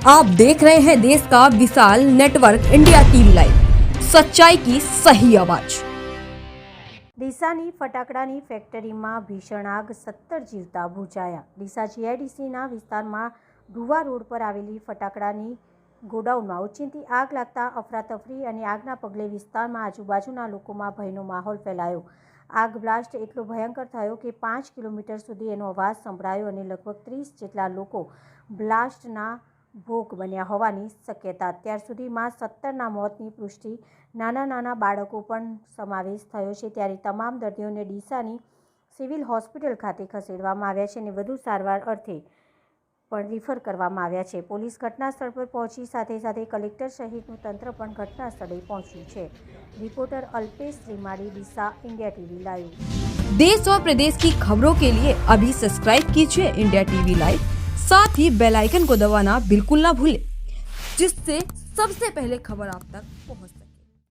आप देख रहे हैं देश का विशाल नेटवर्क इंडिया टीवी लाइव, सच्चाई की सही आवाज। ડીસાની ફટાકડાની ફેક્ટરીમાં ભીષણ આગ 17 જીવતા બુઝાયા। ડીસા જીઆઈડીસીના વિસ્તારમાં ઢુવા રોડ પર આવેલી ફટાકડાની ગોડાઉનમાં ઓચિંતી આગ લાગતા અફરાતફરી અને આગના પગલે વિસ્તારમાં આજુબાજુના લોકોમાં ભયનો માહોલ ફેલાયો। આગ બ્લાસ્ટ એટલો ભયંકર થયો કે 5 કિલોમીટર સુધી એનો અવાજ સંભળાયો અને લગભગ 30 જેટલા લોકો બ્લાસ્ટના ભોગ બન્યા હોવાની શક્યતા। અત્યાર સુધીમાં 17ના મોતની પુષ્ટિ, નાના બાળકો પણ સમાવેશ થયો છે। ત્યારે તમામ દર્દીઓને ડીસાની સિવિલ હોસ્પિટલ ખાતે ખસેડવામાં આવ્યા છે અને વધુ સારવાર અર્થે પણ રિફર કરવામાં આવ્યા છે। પોલીસ ઘટના સ્થળ પર પહોંચી સાથે કલેક્ટર સહિતનું તંત્ર પણ ઘટના સ્થળે પહોંચ્યું છે। Reporter Alpesh Trimadi, Deesa, India TV live. देश और प्रदेश की खबरों के लिए अभी सब्सक्राइब कीजिए इंडिया टीवी लाइव, साथ ही बेल आइकन को दबाना बिल्कुल ना भूलें, जिससे सबसे पहले खबर आप तक पहुंच सके।